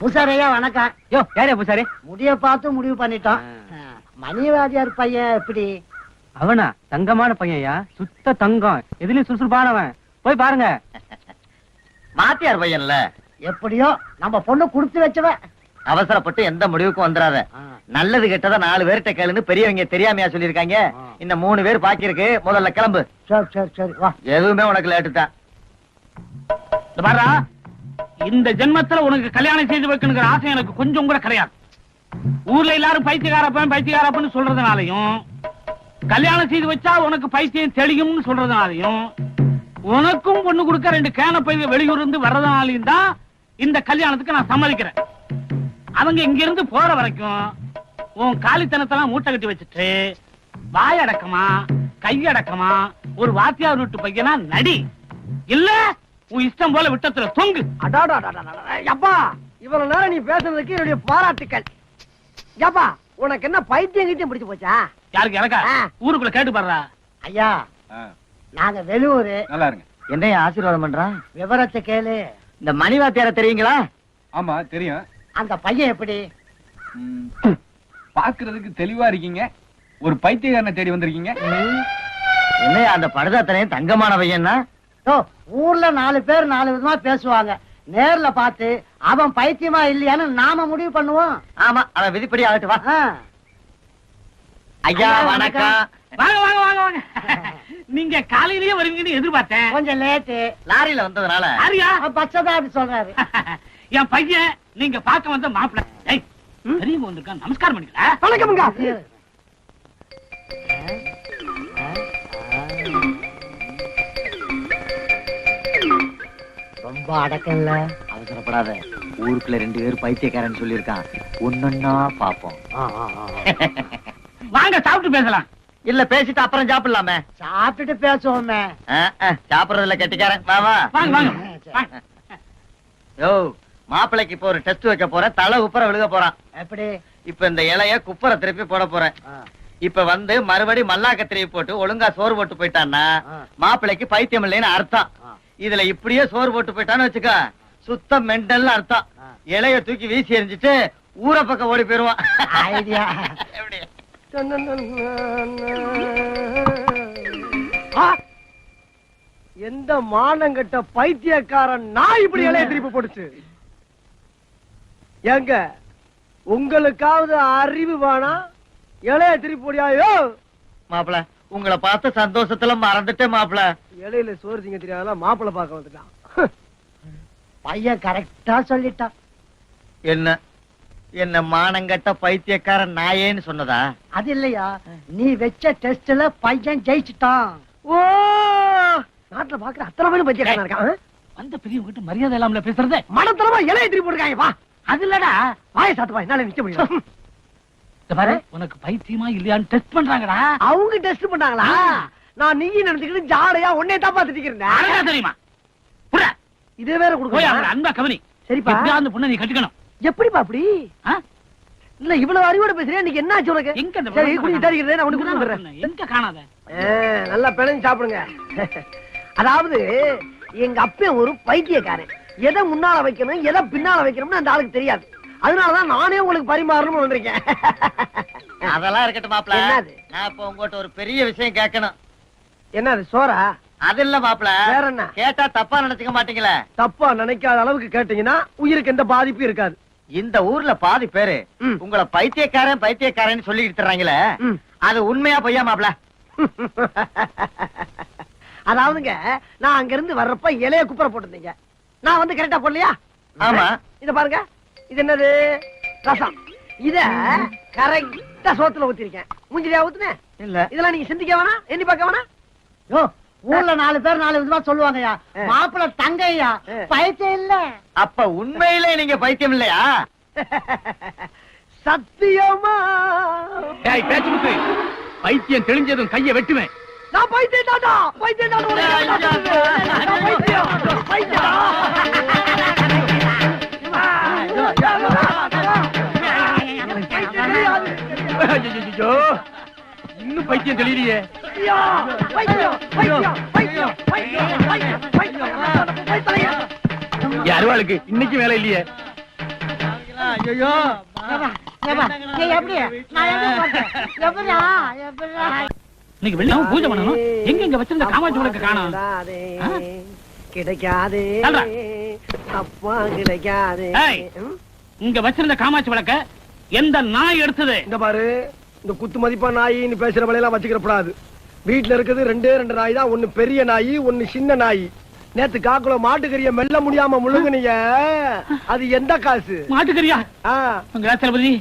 பூசாரியா வணக்கம். யோ யாரே பூசாரி? முடிய பார்த்து முடிவு பண்ணிட்டோம். மணிவாதியார் பையன் எப்படி? அவனா தங்கமான பையன்யா, சுத்த தங்கம், எதுலயும் சுறுசுறுப்பானவன். போய் பாருங்க. மாத்தியார் பையன்ல எப்படியோ நம்ம பொண்ணு குடுத்து வச்சவ. அவசரப்பட்டு எந்த முடிவுக்கும் வந்துடாத. நல்லது கெட்டதா 4 பேர்கிட்ட கேளுன்னு பெரியவங்க தெரியாமையா சொல்லிருக்காங்க. இந்த 3 பேர் பாக்கி இருக்கு. முதல்ல கிளம்பு. சரி சரி சரி வா. எதுவுமே உனக்கு லேட்டு தான். இந்த ஜென்மத்துல உனக்கு கல்யாணம் செய்து வைக்கணுங்கிற ஆசை எனக்கு கொஞ்சம் கூட கிடையாது. ஊர்ல எல்லாரும் பைத்தியக்காரப்பன்னு சொல்றதுனாலையும், கல்யாணம் செய்து வச்சா உனக்கு பைத்தியம் தெளியும்னு சொல்றதுனாலையும், உனக்கும் பொண்ணு கொடுக்க 2 கேன பைய வெளியூர் இருந்து வர்றதுனாலையும் தான் இந்த கல்யாணத்துக்கு நான் சம்மதிக்கிறேன். அவங்க இங்க இருந்து போற வரைக்கும் உன் காலித்தனத்தெல்லாம் மூட்டை கட்டி வச்சுட்டு வாயடக்கமா கையடக்கமா ஒரு வாத்தியார் வீட்டு பையனா நடி. இல்ல உன் இஷ்டம் போல விட்டத்துல தொங்கு. அப்பா இவ்வளவு நேரம் நீ பேசுறதுக்கு என்னுடைய பாராட்டுக்கள். ஏப்பா உனக்கு என்ன பைத்தியம் கிட்டியம் பிடிச்சு போச்சா? யாருக்கு எனக்கா? ஊருக்குள்ள கேட்டு பாடுறா. ஐயா நாங்க வெளியூரு. நல்லா இருங்க. என்னைய ஆசீர்வாதம் பண்றான். விவரத்தை கேளு. இந்த மணிவாத்தியார தெரியுங்களா? ஆமா தெரியும். அந்த பையன் எப்படி? பாக்குறதுக்கு தெளிவா இருக்கீங்க. ஒரு பைத்தியக்காரனை தேடி வந்திருக்கீங்க. என்னையா அந்த படுதாத்தனையும் தங்கமான பையன்னா? ஊர்ல 4 பேர் 4 விதமா பேசுவாங்க. நேர்ல பார்த்து அவன் பைத்தியமா இல்லையான்னு நாம முடிவு பண்ணுவோம். ஆமா, அவன் விதிப்படி ஆகட்டு வா. ஐயா வணக்கம். வாங்க வாங்க வாங்க வாங்க. நீங்க காலையிலேயே வருவீங்கன்னு எதிர்பார்த்தேன். கொஞ்சம் லேட்டு. லாரியில வந்ததுனால. யாரியா? பச்சதா அப்படி சொல்றாரு. என் பையன் நீங்க பார்க்க வந்த மாப்பிள்ளை. பெரியவங்க வந்திருக்கான், நமஸ்காரம் பண்ணிக்கல. வணக்கம்ங்க. ரொம்ப அடக்கம்ல. அவசரப்படாத. ஊருக்குள்ள 2 பேர் பைத்தியக்காரன் சொல்லியிருக்கான். ஒன்னொன்னா பாப்போம். வாங்க சாப்பிட்டு பேசலாம். இல்ல பேசிட்டு அப்புறம் சாப்பிடலாமே. சாப்பிட்டுட்டு பேசுவோமே. சாப்பிடுறதுல கெட்டிக்காரன். வா வா. வாங்க வாங்க. யோ மாப்பிளைக்கு இப்ப ஒரு டெஸ்ட் வைக்க போறேன். தலை உப்பர விழுக போறான். எப்படி? இப்ப இந்த இலைய குப்பரை திருப்பி போட போறேன். இப்ப வந்து மறுபடி மல்லாக்க திருப்பி போட்டு ஒழுங்கா சோறு போட்டு போயிட்டான்னா மாப்பிளைக்கு பைத்தியம் இல்லைன்னு அர்த்தம். இதுல இப்படியே சோறு போட்டு போயிட்டான்னு வச்சுக்க, சுத்த மெண்டல் அர்த்தம். இலைய தூக்கி வீசி எறிஞ்சிட்டு ஊரை பக்கம் ஓடி போயிருவான். ஐடியா. எப்படி? எந்த மானங்கட்ட பைத்தியக்காரன் நான் இப்படி இலைய திருப்பி போடுச்சு? ஏங்க உங்களுக்காவது அறிவு வேணா? இலைய திருப்பி போடியாயோ? மாப்பிள உங்களை பார்த்த சந்தோஷத்துல மறந்துட்டேன் மாப்பிள. இலையில சோறு திங்க தெரியாத மாப்பிள பார்க்க வந்துட்டான். பையன் கரெக்டா சொல்லிட்டான். என்ன என்ன மானங்கட்ட பைத்தியக்காரன் நாயேன்னு சொன்னதா? அது இல்லையா, நீ வச்ச டெஸ்ட்ல பையன் ஜெயிச்சுட்டான். ஓ நாட்டுல பாக்குற அத்தனை பேரும் பைத்தியக்காரன் இருக்கான். வந்த பெரியவங்க கிட்ட மரியாதை இல்லாமல பேசுறது. மனத்தரமா இலைய திருப்பி போட்டுருக்காங்க. வா. அது இல்லடா, வாய சாத்து வா. என்னால நிக்க முடியும். பாரு உனக்கு பைத்தியமா இல்லையான்னு டெஸ்ட் பண்றாங்கடா. அவங்க டெஸ்ட் பண்ணாங்களா? நான் நீ நினைச்சுக்கிட்டு ஜாடையா உன்னை தான் பாத்துட்டு இருக்கிறேன். தெரியுமா? புட இதே வேற போய் கொடுக்க. அவங்கள அன்பா கவனி. சரிப்பா. அந்த பொண்ணை நீ கட்டிக்கணும். எப்படிப்பா அப்படி? இல்ல இவ்வளவு அறிவோட பேசுறேன். இன்னைக்கு என்ன ஆச்சு உனக்கு? எங்க அந்த சரி குடி தரிக்கிறேன். நான் உனக்கு குடி வரேன். எங்க காணாத? நல்லா பிணைஞ்சு சாப்பிடுங்க. அதாவது எங்க அப்பன் ஒரு பைத்தியக்காரன். எதை முன்னால வைக்கணும் எதை பின்னால வைக்கணும்னு அந்த ஆளுக்கு தெரியாது. அதனாலதான் நானே உங்களுக்கு பரிமாறணும்னு வந்திருக்கேன். அதெல்லாம் இருக்கட்டும் மாப்பிள. என்னது? நான் இப்ப உங்ககிட்ட ஒரு பெரிய விஷயம் கேட்கணும். என்னது? சோறா? அது இல்ல மாப்பிள. வேற என்ன? கேட்டா தப்பா நினைச்சுக்க மாட்டீங்களே? தப்பா நினைக்காத அளவுக்கு கேட்டீங்கன்னா உயிருக்கு எந்த பாதிப்பும் இருக்காது. இந்த ஊர்ல பாதி பேரு உங்களை பைத்தியக்காரன் பைத்தியக்காரன் சொல்லிட்டு தர்றாங்களே, அது உண்மையா பொய்யா மாப்பிள? அதாவதுங்க நான் அங்க இருந்து வர்றப்ப இலைய குப்பரை போட்டிருந்தீங்க. நான் வந்து கரெக்டா போடலையா? ஆமா. இத பாருங்க. இது என்னது? ரசம். இத கரெக்டா சோத்துல ஊத்திருக்கேன். மூஞ்சிலியா ஊத்துனேன்? இல்ல. இதெல்லாம் நீங்க சிந்திக்க வேணா, எண்ணி பார்க்க வேணா. யோ ஊர்ல 4 பேர் 4 விதமா சொல்லுவாங்கயா. மாப்பிள தங்கையா பைத்தியம் இல்ல. அப்ப உண்மையிலே நீங்க பைத்தியம் இல்லையா? சத்தியமா? ஏய் பேச்சு முத்து, பைத்தியம் தெளிஞ்சதும் கைய வெட்டுவேன். நான் பைத்தியம் தாடா. பைத்தியம் தாடா. பைத்தியம் பைத்தியம். இன்னும் பைத்தியம் தெளியலையே. அருவாளுக்கு இன்னைக்கு வேலை இல்லையே. ஐயோ இன்னைக்கு வெளியே பூஜை பண்ணணும். எங்க இங்க வச்சிருந்த காமாட்சி விளக்க காணோம். கிடைக்காது சொல்றா. அப்பா கிடைக்காது. ஏய். இங்க வச்சிருந்த காமாட்சி விளக்க எந்த நாய் எடுத்தது? இந்த பாரு, இந்த குத்து மதிப்பா நாயின்னு பேசுற வலையெல்லாம் வச்சுக்கிறப்படாது. வீட்டுல இருக்குது ரெண்டே ரெண்டு நாய் தான். ஒண்ணு பெரிய நாய், ஒண்ணு சின்ன நாய். நேத்து காக்குல மாட்டுக்கறிய மெல்ல முடியாம முழுங்குனீங்க. அது எந்த காசு? மாட்டுக்கறியா? உங்க தளபதி,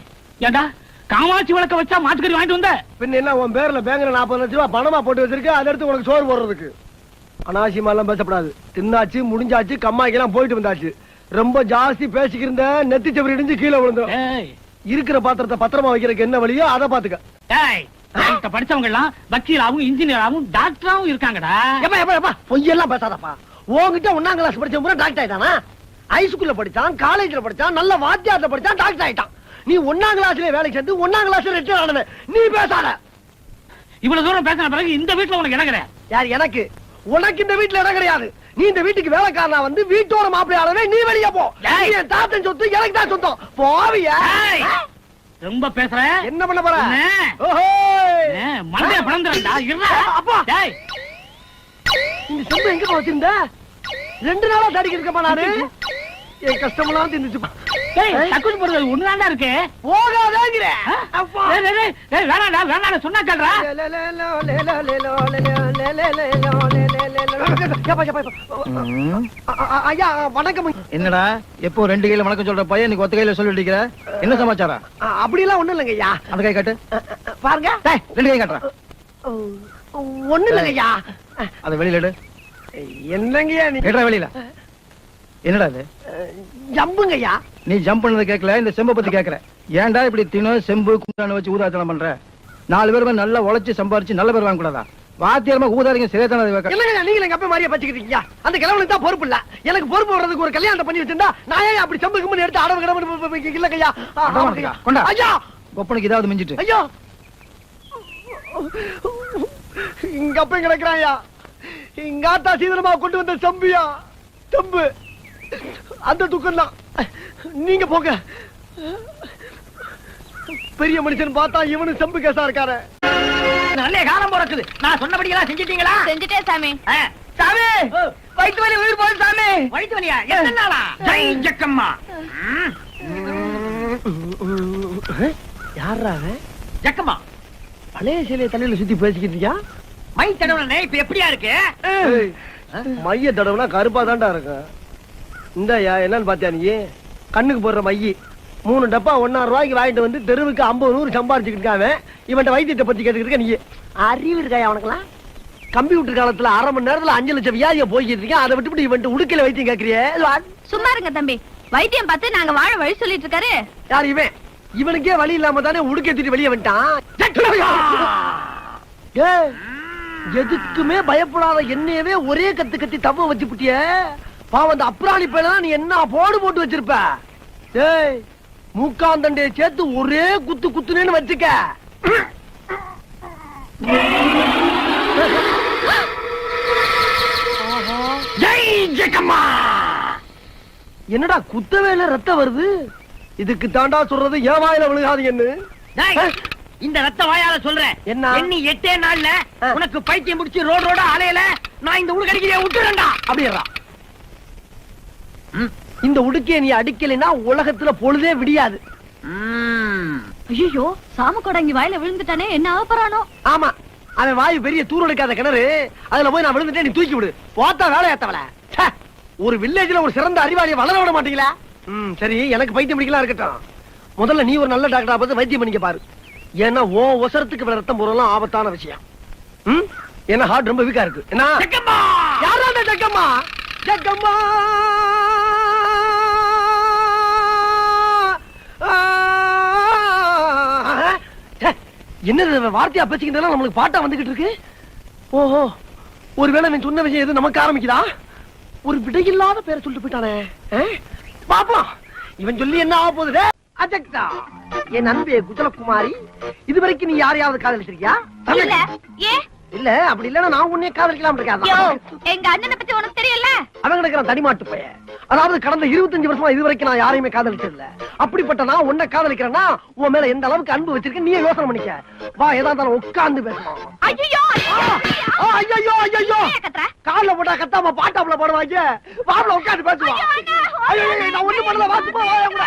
ஏண்டா காமாட்சி விளக்க வச்சா மாட்டுக்கறி வாங்கிட்டு வந்த? பின்ன என்ன உன் பேர்ல பேங்க்ல 40 லட்சம் ரூபாய் பணமா போட்டு வச்சிருக்க, அதை எடுத்து உனக்கு சோறு போடுறதுக்கு. அனாவசியமா எல்லாம் பேசப்படாது. தின்னாச்சு, முடிஞ்சாச்சு, கம்மாய்க்கெல்லாம் போயிட்டு வந்தாச்சு. ரொம்ப ஜாஸ்தி பேசிக்கிருந்த நெத்தி சவரி இடிஞ்சு கீழே விழுந்துரும். ஏய், இருக்கிற பாத்திரத்தை பத்திரமா வைக்கிறதுக்கு என்ன வழியோ அதை பாத்துக்க. ஏய், இப்ப படிச்சவங்க எல்லாம் வக்கீலாவும் இன்ஜினியராவும் டாக்டராவும் இருக்காங்கடா. எப்பா எப்பா எப்பா பொய்யெல்லாம் பேசாதப்பா. உன்கிட்ட 1ஆம் கிளாஸ் படிச்ச பூரா டாக்டர் ஆயிட்டானா? ஹைஸ்கூல்ல படிச்சான், காலேஜ்ல படிச்சான், நல்ல வாத்தியார்ல படிச்சான், டாக்டர் ஆயிட்டான். நீ 1ஆம் கிளாஸ்லயே வேலைக்கு சேர்ந்து 1ஆம் கிளாஸ்ல ரிட்டையர் ஆனவன். நீ பேசாத. இவ்வளவு தூரம் பேசின பிறகு இந்த வீட்டுல உனக்கு இடம் கிடையாது. யார் எனக்கு? உனக்கு இந்த வீட்டுல இடம் கிடையாது. நீ இந்த வீட்டுக்கு வேலைக்காரனா வந்து வீட்டோட மாப்பிள்ளையாளவே நீ வெளியே போ. ஏய். என் தாத்தன் சொத்து எனக்கு தான் சொந்தம். போவியா? ஏய், ரொம்ப பேசுற. என்ன பண்ண போற? என்ன? ஓஹோ, மண்டைய பிளந்துறா. அப்பா. டேய், இந்த சொம்பு எங்க வச்சிருந்த? 2 நாளா தடிக்க இருக்கப்பா நானு. என் கஷ்டமெல்லாம் தின்னுச்சு. டேய், தக்குச்சு போறது ஒண்ணுதான்டா இருக்கு. போகாதேங்கிற. அப்பா. டேய், டேய், டேய், வேணாடா வேணாடா சொன்னா கேளுடா. ஐயா வணக்கம். என்னடா எப்போ 2 கையில வணக்கம் சொல்ற பையன் இன்னைக்கு ஒத்த கையில சொல்லிட்டு இருக்கிற? என்ன சமாச்சாரம்? அப்படிலாம் ஒண்ணும் இல்லைங்க ஐயா. அந்த கை காட்டு. பாருங்க. 2 கை காட்டுறா. ஒண்ணும் இல்லைங்க ஐயா. அத வெளியில எடு. என்னங்கய்யா நீ? எடுறா வெளியில. என்னடா இது? ஜம்புங்க ஐயா. நீ ஜம்ப் பண்ணது கேட்கல, இந்த செம்பை பத்தி கேக்குற. ஏன்டா இப்படி தினம் செம்பு குண்டான வச்சு ஊதாத்தனம் பண்ற? 4 பேருமே நல்லா உழைச்சு சம்பாரிச்சு நல்ல பேர் வாங்க கூடாதா? வாத்தியாரமா ஊதாரிங்க சரியாதான அது வைக்க. இல்லங்க, நீங்க எங்க அப்பா மாதிரியே பச்சிக்கிட்டீங்க. அந்த கிழவனுக்கு தான் பொறுப்பு இல்ல. எனக்கு பொறுப்பு வர்றதுக்கு ஒரு கல்யாணம் பண்ணி வச்சிருந்தா நான் ஏன் அப்படி சம்பு கும்பல் எடுத்து அடவு கிடவு இல்லைங்கய்யா. கொண்டா ஐயா, கொப்பனுக்கு ஏதாவது மிஞ்சிட்டு. ஐயோ, இங்க அப்ப கிடக்குறாயா. இங்க ஆத்தா சீதனமா கொண்டு வந்த சம்பியா சம்பு. அந்த துக்கம் தான். நீங்க போங்க. பெரிய மனுஷன் பார்த்தா இவனு சம்பு கேசா இருக்காரு. நல்ல காலம் பிறக்குது. நான் சொன்னபடியெல்லாம் செஞ்சிட்டீங்களா? செஞ்சுட்டேன் சாமி. சாமி, வயிற்று வலி உயிர் போகுது சாமி. வயிற்று வலியா? எத்தனை நாளா? ஜெய் ஜக்கம்மா. யாரா ஜக்கம்மா, பழைய சிலையை தலையில சுத்தி பேசிக்கிட்டியா? மை தடவை இப்ப எப்படியா இருக்கு? மைய தடவுனா கருப்பா தான்டா இருக்கும். இந்தாயா, என்னன்னு பாத்தியா நீ? கண்ணுக்கு போடுற மைய 3 டப்பா 1,000 ரூபாய்க்கு வாங்கிட்டு வந்து தெருவுக்கு 50 100 சம்பாரிச்சுக்கிட்டு இருக்காங்க. இவன் வைத்தியத்தை பத்தி கேட்டுக்கிட்டு நீ அறிவு இருக்காயா உனக்குலாம்? கம்ப்யூட்டர் காலத்துல 1/2 மணி நேரத்துல 5 லட்சம் வியாதியை போய்கிட்டு இருக்கேன். அதை விட்டு இவன் உடுக்கையில வைத்தியம் கேட்கறியே? சும்மா இருங்க தம்பி. வைத்தியம் பார்த்து நாங்க வாழ வழி சொல்லிட்டு இருக்காரு. யார் இவன்? இவனுக்கே வழி இல்லாம தானே உடுக்கேத்திட்டு வெளியே வந்துட்டான். ஏய், எதுக்குமே பயப்படாத என்னையவே ஒரே கத்து கத்தி தவ வச்சு புட்டிய. பாவம், அந்த அப்ராணி பையனா நீ என்ன போட்டு வச்சிருப்ப? ஏய், மூக்காந்தண்டைய சேர்த்து ஒரே குத்து குத்துனேன்னு வச்சுக்க. என்னடா குத்தவேல ரத்தம் வருது? இதுக்கு தாண்டா சொல்றது ஏன் வாயில விழுகாதீங்கன்னு. இந்த ரத்த வாயால சொல்றேன். என்ன? எண்ணி 8 நாள்ல உனக்கு பைத்தியம் முடிச்சு ரோட அலையல நான் இந்த உள்ள கடிக்கிற விட்டுறேன்டா. அப்படியா? இந்த உடுக்கைய நீ அடிக்கலைன்னா உலகத்துல பொழுதே விடியாது. ஐயோ, சாம கொடங்கி வாயில விழுந்துட்டானே, என்ன ஆகப்பறானோ? ஆமா, அவன் வாயு பெரிய தூரடிக்காத கிணறு. அதுல போய் நான் விழுந்துட்டேன், நீ தூக்கி விடு. போத்தா வேலையாத்தவள. ஒரு வில்லேஜ்ல ஒரு சிறந்த அறிவாளியை வளர விட மாட்டீங்களா? சரி, எனக்கு பைத்தியம் பிடிக்கலாம் இருக்கட்டும். முதல்ல நீ ஒரு நல்ல டாக்டரா பார்த்து வைத்தியம் பண்ணிக்க பாரு. ஏன்னா ஓ ஒசரத்துக்கு ரத்தம் போறலாம் ஆபத்தான விஷயம். ஏன்னா ஹார்ட் ரொம்ப வீக்கா இருக்கு. என்ன? யாரா அந்த ஜக்கம்மா? ஜக்கம்மா என்ன வார்த்தையா பேசிக்கிட்டு நம்மளுக்கு பாட்டா வந்துகிட்டு இருக்கு. ஓஹோ, ஒருவேளை நீ சொன்ன விஷயம் எது நமக்கு ஆரம்பிக்குதா? ஒரு விடையில்லாத பேரை சொல்லிட்டு போயிட்டானே. பாப்பா, இவன் சொல்லி என்ன ஆக போகுது? அஜக்தா, என் அன்பே குஜலகுமாரி, இதுவரைக்கும் நீ யாரையாவது காதலிச்சிருக்கியா? இல்ல. ஏன் இல்ல அப்படி இல்லன்னா நான் உன்னைய காதலிக்கலாம் யோ, இருக்காது. எங்க அண்ணனை பத்தி உனக்கு தெரியல. அவன் கிடக்குறான் தடிமாட்டு பையன். அதாவது கடந்த 25 வருஷமா இது வரைக்கும் நான் யாரையுமே காதலிச்சது இல்ல. அப்படிப்பட்ட நான் உன்னை காதலிக்கிறேன்னா உன் மேல எந்த அளவுக்கு அன்பு வச்சிருக்க நீயே யோசனை பண்ணிக்க. வா ஏதா இருந்தாலும் உட்கார்ந்து பேசணும். ஐயோ ஐயோ ஐயோ கத்துற. கால்ல போட்டா கத்தாம பாட்டாப்புல போடுவாங்க. வாப்ல உட்கார்ந்து பேசுவா. ஐயோ நான் ஒண்ணு பண்ணல வாசுமா வாயா கூட.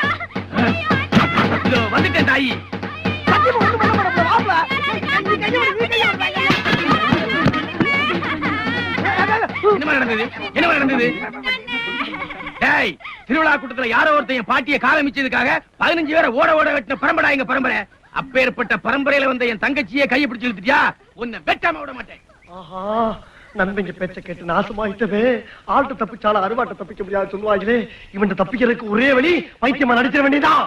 இதோ வந்துட்டேன் தாயி. சத்தியமா ஒண்ணு பண்ணல வாப்ல. என்ன நடந்தது? என்ன நடந்தது? டேய், திருவிழா கூட்டத்துல யாரோ ஒருத்தன் பாட்டியை காலமிச்சதுக்காக 15 பேரை ஓட ஓட வெட்டின பரம்பரை எங்க பரம்பரை. அப்பேற்பட்ட பரம்பரையில வந்த என் தங்கச்சியை கையை பிடிச்சு இழுத்துட்டியா? உன்னை வெட்டாம விட மாட்டேன். ஆஹா நண்பங்க பேச்ச கேட்டு நாசமாயிட்டது. ஆள்கிட்ட தப்பிச்சாலும் அருவாட்ட தப்பிக்க முடியாது சொல்லுவாங்களே. இவன் தப்பிக்கிறதுக்கு ஒரே வழி பைத்தியமா நடிச்சிட வேண்டியதான்.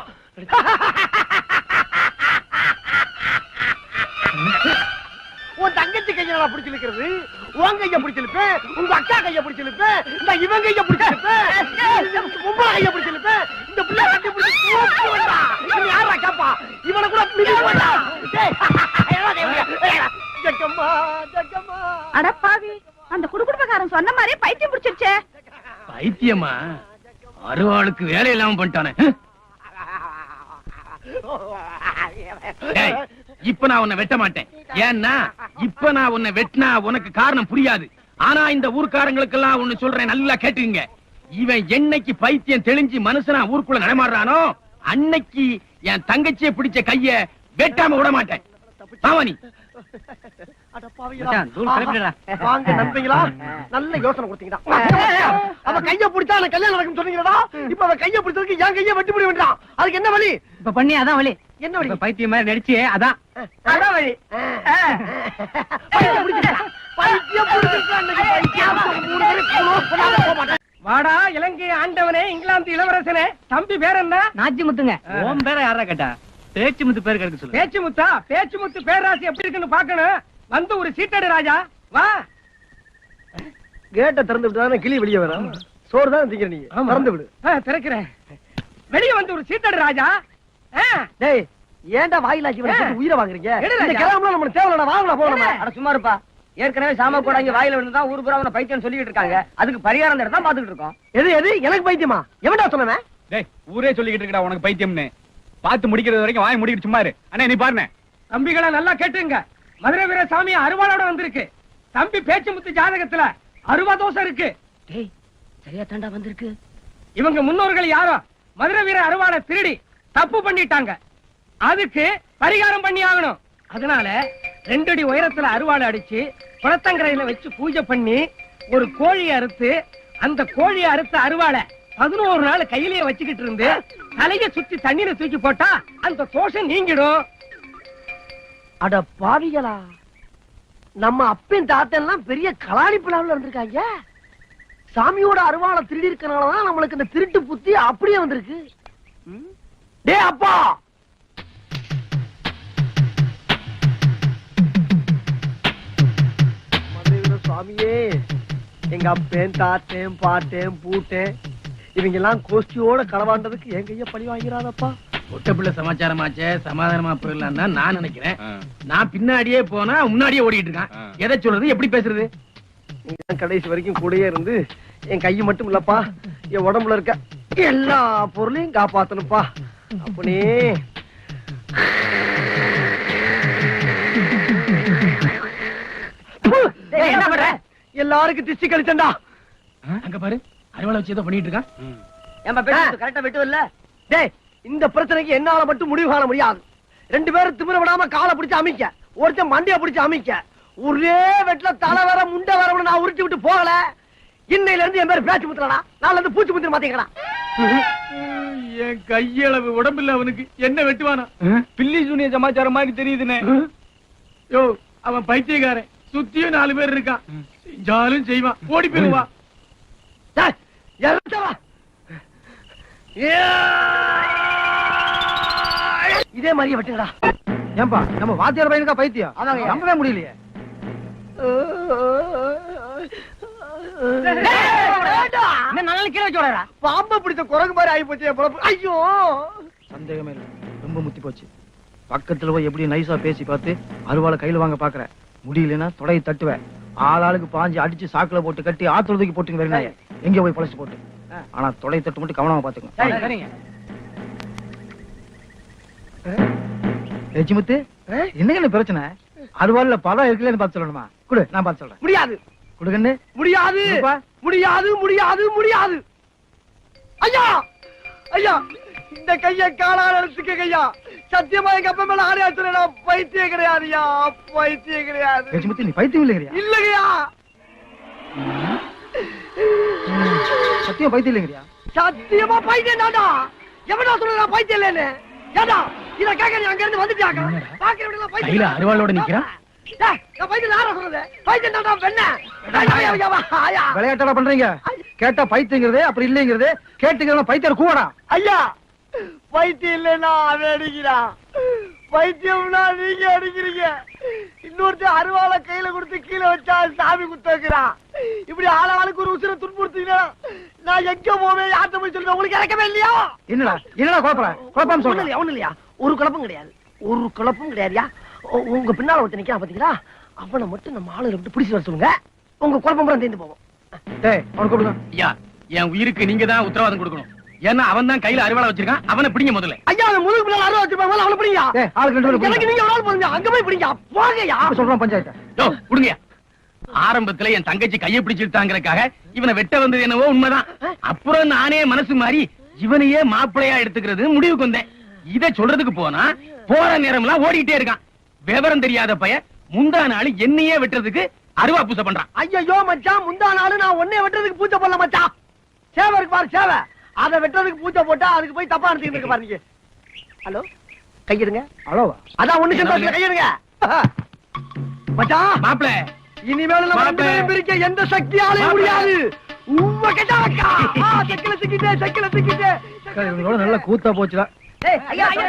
உன் தங்கச்சி கையை நான் பிடிச்சிருக்கிறது, உன் கையை பிடிச்சிருப்பேன், உங்க அக்கா கையை பிடிச்சிருப்பேன், இந்த இவன் கையை பிடிச்சிருப்பேன், உங்களை கையை பிடிச்சிருப்பேன், இந்த பிள்ளை கட்டி பிடிச்சி யாரா கேப்பா இவனை கூட ஜக்கம்மா ஜக்கம்மா. அடப்பாவி, அந்த குடுகுடுப்பக்காரன் சொன்ன மாதிரியே பைத்தியம் பிடிச்சிருச்சே. பைத்தியமா? அருவாளுக்கு வேலை இல்லாம பண்ணிட்டானே. டேய், இப்ப நான் உன்னை வெட்ட மாட்டேன். ஏன்னா இப்ப நான் உன்னை வெட்டினா உனக்கு காரணம் புரியாது. ஆனா இந்த ஊர்க்காரங்களுக்கு எல்லாம் ஒண்ணு சொல்றேன், நல்லா கேட்டுங்க. இவன் என்னைக்கு பைத்தியம் தெளிஞ்சு மனுஷனா ஊருக்குள்ள நடமாடுறானோ அன்னைக்கு என் தங்கச்சியை பிடிச்ச கைய வெட்டாம விட மாட்டேன். பாவனி மச்சான், தூள் கிளப்பிடுடா. வாங்க நண்பங்களா, நல்ல யோசனை கொடுத்தீங்கடா. அவ கைய பிடிச்சா எனக்கு கல்யாணம் நடக்கும் சொன்னீங்கடா. இப்ப அவ கைய பிடிச்சதுக்கு என் கைய வெட்டி போட வேண்டாம். அதுக்கு என்ன வழி? இப்ப பண்ணி அதான் வழி. என்ன வழி? இப்ப பைத்தியம் மாதிரி நடிச்சு அதான் அதான் வழி. பைத்தியம் பிடிச்சிருக்கா? பைத்தியம் பிடிச்சிருக்கா? அன்னைக்கு பைத்தியம் 3 பேரும் க்ளோஸ் பண்ணாம போக மாட்டேன். வாடா இலங்கை ஆண்டவனே, இங்கிலாந்து இளவரசனே, தம்பி பேர் என்ன? நாச்சி முத்துங்க. உன் பேரை யாரா கேட்டா? பேச்சு முத்து பேர் கிடைக்க சொல்லு. பேச்சு முத்தா? பேச்சு முத்து பேராசி எப்படி இருக்குன்னு பாக்கணும். வந்து ஒரு சீட்டடு ராஜா, வா. கேட்ட திறந்து விட்டு கிளி வெளியே வரும். சோறு தான் திங்கிற நீ. திறந்து விடு. திறக்கிறேன். வெளியே வந்து ஒரு சீட்டடு ராஜா. டேய் ஏன்டா வாயிலாக்கி வர உயிரை வாங்குறீங்க? எடு ராஜா. இந்த கிராமல நம்ம தேவலடா வாங்கடா போறோம். அட சும்மா இருப்பா. ஏற்கனவே சாம கூட இங்க வாயில விழுந்தா ஊர் பூரா அவன பைத்தியம் சொல்லிட்டு இருக்காங்க. அதுக்கு பரிகாரம் தான் பாத்துக்கிட்டு இருக்கோம். எது எது எனக்கு பைத்தியமா? எவன்டா சொன்னவன்? டேய், ஊரே சொல்லிக்கிட்டு இருக்கடா உனக்கு பைத்தியம்னு. பார்த்து முடிக்கிறது வரைக்கும் வாய் முடிக்கிட்டு சும்மா இரு. அண்ணே நீ பாருங்க. தம்பிகளை நல்லா கேட்டுங்க. மதுரை வீர சாமி அருவாளோட வந்திருக்கு. தம்பி பேச்சு முத்து ஜாதகத்துல அருவா தோசை இருக்கு. டேய், சரியா தாண்டா வந்திருக்கு. இவங்க முன்னோர்கள் யாரோ மதுரை வீர அருவாளை திருடி தப்பு பண்ணிட்டாங்க. அதுக்கு பரிகாரம் பண்ணி ஆகணும். அதனால 2 அடி உயரத்துல அருவாளை அடிச்சு குளத்தங்கரையில வச்சு பூஜை பண்ணி ஒரு கோழியை அறுத்து அந்த கோழியை அறுத்த அருவாளை 11 நாள் கையிலேயே வச்சுக்கிட்டு இருந்து தலைய சுத்தி தண்ணீரை தூக்கி போட்டா அந்த தோஷம் நீங்கிடும். அட பாவிகளா, நம்ம அப்பன் தாத்தெல்லாம் பெரிய கலாணி பிளாவுல இருந்திருக்காங்க. சாமியோட அருவாளை திருடி இருக்கனாலதான் நம்மளுக்கு இந்த திருட்டு புத்தி அப்படியே வந்திருக்கு. டே அப்பா, சுவாமியே, எங்க அப்பேன் தாத்தேன் பாட்டேன் பூட்டேன் இவங்க எல்லாம் கோஷ்டியோட களவாண்டதுக்கு என் கைய பழி வாங்கிறானப்பா. ஒட்ட பிள்ளை சமாச்சாரமாச்சே, சமாதானமா போயிடலாம் தான் நான் நினைக்கிறேன். நான் பின்னாடியே போனா முன்னாடியே ஓடிட்டு இருக்கான். எதை சொல்றது, எப்படி பேசுறது? நீங்க கடைசி வரைக்கும் கூடயே இருந்து என் கையை மட்டும் இல்லப்பா, என் உடம்புல இருக்க எல்லா பொருளையும் காப்பாத்தணும்ப்பா. அப்பனே என்ன பண்ற? எல்லாருக்கும் திஷ்டி கழிச்சண்டா. அங்க பாரு, அறுவலை வச்சு ஏதோ பண்ணிட்டு இருக்கான். கரெக்டா விட்டு இல்ல. டேய், இந்த பிரச்சனைக்கு என்னால மட்டும் முடிவு காண முடியாது. 2 பேரும் திமிர விடாம காலை பிடிச்சு அமைக்க, ஒருத்தன் மண்டைய பிடிச்சு அமைக்க. ஒரே வெட்ல தலை வர முண்டை வர நான் உருட்டி விட்டு போகல. இன்னையில இருந்து என் பேர் பேச்சு முத்துறா, நாளைல இருந்து பூச்சி முத்திர மாத்தீங்களா? என் கையளவு உடம்பில்ல அவனுக்கு என்ன வெட்டுவானா? பில்லி சூனிய சமாச்சாரம் மாதிரி தெரியுதுனே. யோ, அவன் பைத்தியக்காரன். சுத்தியும் 4 பேர் இருக்கான். செஞ்சாலும் செய்வான். ஓடி போயிருவா. இதே மாதிரியே வெட்டுங்கடா. ஏன்பா, நம்ம வாத்தியார் பையனுக்கா பைத்தியம்? நம்பவே முடியலையே. பாம்பை பிடிச்ச குரங்கு மாதிரி ஆகி போச்சு. ஐயோ, சந்தேகமே இல்ல, ரொம்ப முத்தி போச்சு. பக்கத்துல போய் எப்படி நைஸா பேசி பார்த்து அருவாளை கையில வாங்க பாக்குற. முடியலன்னா தொடையை தட்டுவேன். ஆளாளுக்கு பாஞ்சு அடிச்சு சாக்குல போட்டு கட்டி ஆத்துல தூக்கி போட்டுங்க வேற எங்க போய் பழச்சு போட்டு. ஆனா தொடையை தட்டு மட்டும் கவனமா பாத்துக்கணும். சரிங்க. லட்சுமுத்து என்னங்க பிரச்சனை? அருவாள்ல பதம் இருக்குல்லன்னு பார்த்து சொல்லணுமா? குடு, நான் பார்த்து சொல்றேன். முடியாது குடுகண்ணு. முடியாது முடியாது முடியாது முடியாது. ஐயா ஐயா, இந்த கைய காலால எடுத்துக்க ஐயா. சத்தியமா எங்க அப்பா மேல ஆணையாச்சுல நான் பைத்தியம் கிடையாதுயா, பைத்தியம் கிடையாது. லட்சுமுத்து நீ பைத்தியம் இல்லைங்கறியா? இல்லையா, சத்தியம் பைத்தியம் இல்லைங்கறியா? சத்தியமா பைத்தியம் தான்டா. எவனா சொல்றா பைத்தியம் இல்லன்னு? ஏடா இத கேக்க நீ அங்க இருந்து வந்துட்டாங்க. பாக்குறவங்க பைத்தியம் கையில அருவாளோட நிக்கறான். டேய், நான் பைத்தியம் யாரா சொல்றது? பைத்தியம் தான்டா பெண்ணே. ஐயா விளையாட்டடா பண்றீங்க. கேட்டா பைத்தியங்கிறதே அப்புறம் இல்லைங்கிறதே கேட்டுக்கிறவன பைத்தியம் கூவடா. ஐயா பைத்தியம் இல்லன்னா அவன் அடிக்கிறான், பைத்தியம்னா நீங்க அடிக்கிறீங்க. இன்னொருத்தர் அருவாளை கையில கொடுத்து கீழே வச்சா சாமி குத்துக்கிறான். இப்படி ஆளாளுக்கு ஒரு உசுரை துன்புறுத்தீங்கன்னா நான் எங்க போவேன், யார்கிட்ட போய் சொல்லுவேன்? உங்களுக்கு இறக்கவே இல்லையா? என்னடா என்னடா குழப்பம் சொல்றேன். ஒண்ணு இல்லையா, ஒரு குழப்பம் கிடையாது, ஒரு குழப்பம் கிடையாதுயா. உங்க பின்னால ஒருத்தர் நிக்கிறான் பாத்தீங்களா, அவனை மட்டும் நம்ம ஆளுகளை விட்டு பிடிச்சு வர சொல்லுங்க. உங்க குழப்பம் பூரா தீர்ந்து போகும். டேய் அவனை கூப்பிடுங்க. ஐயா, என் உயிருக்கு நீங்க தான் உத்தரவாதம் கொடுக்கணும். ஏன்னா அவன் தான் கையில அருவாளை வச்சிருக்கான். அவனை பிடிங்க முதல்ல. ஐயா அவன் முதுகு பின்னால அருவா வச்சிருப்பாங்க, அவனை பிடிங்க. டேய் ஆளுக்கு ரெண்டு பேரும் எனக்கு நீங்க ஒரு ஆள் போடுங்க, அங்க போய் பிடிங்க. போங்கயா சொல்றோம் பஞ்சாயத்து. யோ கொடுங்க. ஆரம்பத்துல என் தங்கச்சி கையை பிடிச்சிருத்தாங்கறதுக்காக இவனை வெட்ட வந்தது என்னவோ உண்மைதான். அப்புறம் நானே மனசு மாறி இவனையே மாப்பிளையா எடுத்துக்கிறது முடிவுக்கு வந்தேன். இத சொல்றதுக்கு போனா போற நேரம்லாம் ஓடிட்டே இருக்கான். விவரம் தெரியாத பையன் முந்தா நாள் என்னையே வெட்டுறதுக்கு அருவா பூசை பண்றான். ஐயோ மச்சான், முந்தா நாள் நான் ஒன்னே வெட்டுறதுக்கு பூஜை பண்ணல மச்சான். சேவை இருக்கு பாரு, சேவை. அதை வெட்டுறதுக்கு பூஜை போட்டா அதுக்கு போய் தப்பா நடத்திட்டு இருக்கு பாருங்க. ஹலோ, கையிடுங்க. ஹலோவா? அதான் ஒண்ணு சேர்ந்து கையிடுங்க மச்சான். மாப்பிள இனிமேல் நம்ம ரெண்டு பேரும் பிரிக்க எந்த சக்தியாலையும் முடியாது. உம்ம கேட்டாக்கா சக்கில சிக்கிட்டே, சக்கில சிக்கிட்டே. இவங்களோட நல்ல கூத்தா போச்சுடா. ஏய் ஐயா ஐயா